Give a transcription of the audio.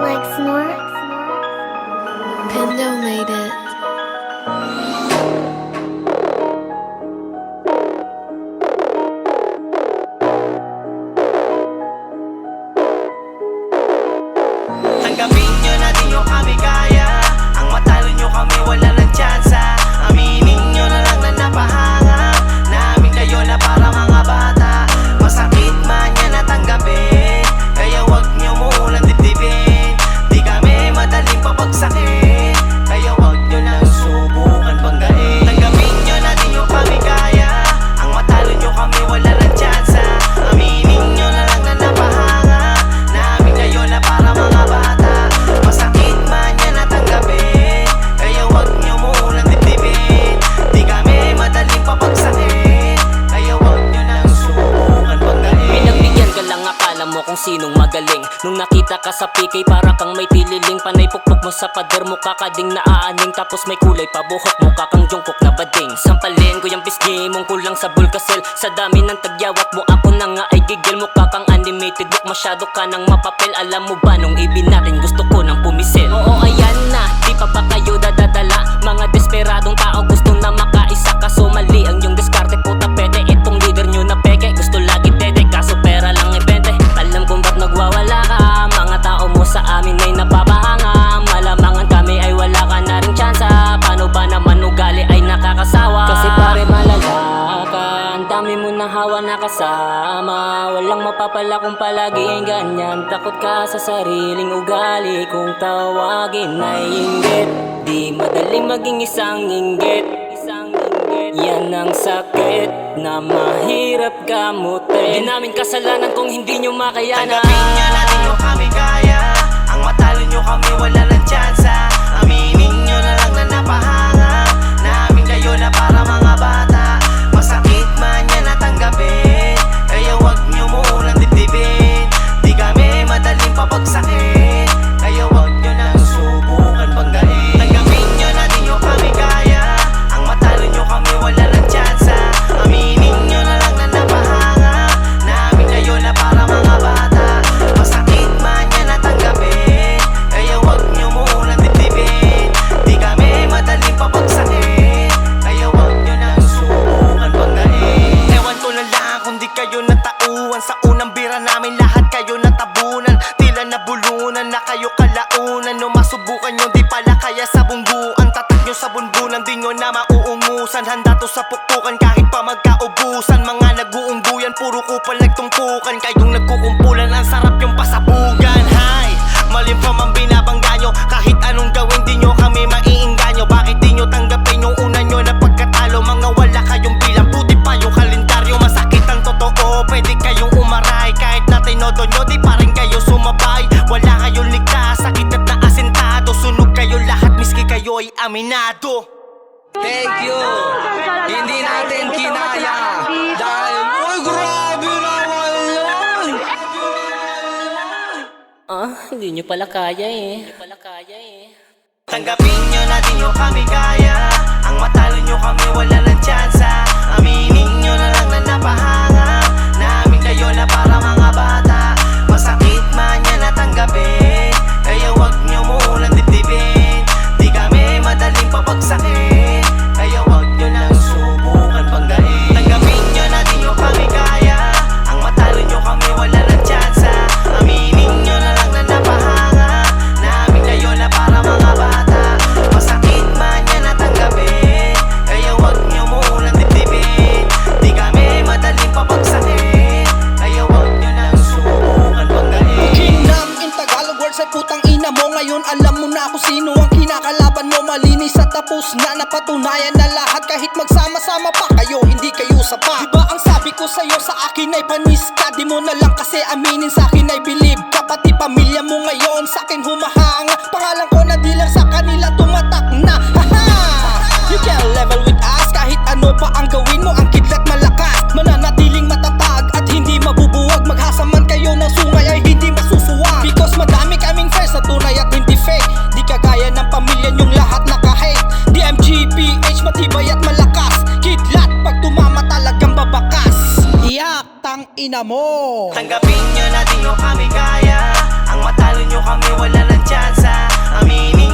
Like snort. Pendo made it. Tanggapin nyo na di nyo kami kaya. Ang matalo nyo kami wala ng tsansa. Aminin nyo na lang na napahanga namin kayo na para mga bata. Masakit man yan na tanggapin, kaya wag nyo munang dibdibin. Di kami madaling papagsakin, kaya wag nyo nang subukan banggain. Tanggapin nyo na di nyo kami kaya. Ang matalo nyo kami wala ng tsansa. Aminin nyo na lang na napahanga namin kayo na para mga bata. Masakit man yan na tanggapin, kaya wag nyo munang dibdibin. Di kami madaling papagsakin, kaya wag nyo nang subukan banggain. Pinagbigyan ka lang akala mo kung sinong magaling. Nung nakita ka sa PK para kang may tililing. Panay pukpok mo sa pader, mukha ka ding naaaning. Tapos may kulay pa buhok, mukha kang Jungkook na bading. Sampalin ko yung bisgi mong kulang sa bulkasel. Sa dami ng tagyawat mo ako na nga ay gigil. Mukha kang animated book, masyado ka ng mapapel. Alam mo ba nung ibin natin gusto ko nang pumisil. Oo ayan na, di pa ba kayo dadadala? Mga desperadong tao gusto na makaisa. Kaso mali ang yung diskarte, puta pete. Itong leader nyo na peke, gusto lagi dede. Kaso pera lang ibente. Alam kong ba't nagwawala ka. Mga tao mo sa amin ay napapahanga. Malamangan kami ay wala ka na rin tsansa. Paano ba naman ugali ay nakakasawa? Kasi pare malala ka, ang dami mo na hawa na kasama. Walang mapapala kung palagi ay ganyan. Takot ka sa sariling ugali, kung tawagin ay inggit. Di madaling maging isang inggit. Yan ang sakit na mahirap gamutin. Di namin kasalanan kung hindi nyo makayanan. Tanggapin nyo na di nyo kami kaya. Ang matalo nyo kami wala ng tsansa. Aminin nyo na lang na napahanga namin kayo na para mga bata. Masakit man yan na tanggapin, kaya wag nyo munang dibdibin. Di kami madaling papagsakin, kaya wag nyo nang subukan banggain. Tanggapin nyo na di nyo kami kaya. Ang matalo nyo kami wala ng tsansa. Aminin nyo na lang na napahanga namin kayo na para mga bata. Masakit man yan na tanggapin, kaya wag nyo munang dibdibin. Di kami madaling papagsakin, kaya wag nyo nang subukan banggain. Ewan ko na lang kung di kayo natauhan. Sa unang bira namin lahat kayo natabunan. Tila nabulunan na kayo kalaunan. No masubukan nyo di pala kaya sa bungguan. Tatak nyo sa bunbunan, di nyo na mauungusan. Handa to sa pukpukan kahit pa magkaubusan. Mga nag-uungguyan, puro kupal nagtumpukan. Kayong nagkukumpulan, ang sarap yung pasabugan. Hay, malim pa man binabangga nyo. Kahit anong gawin di nyo kami maiinganyo. Bakit di nyo tanggapin yung una nyo na pagkatalo? Mga wala kayong bilang, puti pa yung kalendaryo. Masakit ang totoo, pwede kayong umaray. Kahit na tinodo nyo, di pa rin kayo sumabay. Wala kayong ligtas, sakit at naasintado. Sunog kayo lahat, miski kayo ay aminado. Thank you! Hindi natin kinaya dahil, uy, grabe naman yun! Hindi nyo pala kaya eh. Tanggapin nyo na di nyo kami kaya. Ang matalo nyo kami wala ng tsansa. Aminin nyo na lang na napahanga namin kayo na para mga bata. Masakit man yan na tanggapin, kaya wag nyo munang dibdibin. Di kami madaling papagsakin, kaya wag nyo nang subukan banggain. Tanggapin nyo na di nyo kami kaya. Ang matalo nyo kami wala ng tsansa. Aminin nyo na lang na napahanga namin kayo na para mga bata. Masakit man yan na tanggapin, kaya wag nyo munang dibdibin. Di kami madaling papagsakin, kaya wag nyo nang subukan banggain. Kinam in Tagalog words ay putang ina mo. Ngayon alam mo na kung sino ang kinakalaban mo. Malinis at tapos na napatunayan na lahat. Kahit magsama-sama pa kayo, hindi kayo sapat. Diba ang sabi ko sa'yo, sa akin ay panis ka. Di mo na lang kasi aminin, sa akin ay believe ka. Pati pamilya mo ngayon sa akin humahanga. Pangalan ko na di lang sa kanila tumatak na. Haha! You can level with us kahit ano pa ang gawin mo. Ang kidlat malakas, mananatiling matatag at hindi mabubuwag. Maghasa man kayo ng sungay ay hindi masusuwag. Because madami kaming friends na tunay at hindi fake. Di kagaya ng pamilya nyong lahat naka-hate. DMGPH matibay at malakas. Kidlat pag tumama talagang babakas. Iyak tang ina mo. Tanggapin nyo na di nyo kami kaya. Ang matalo nyo kami wala ng tsansa. Aminin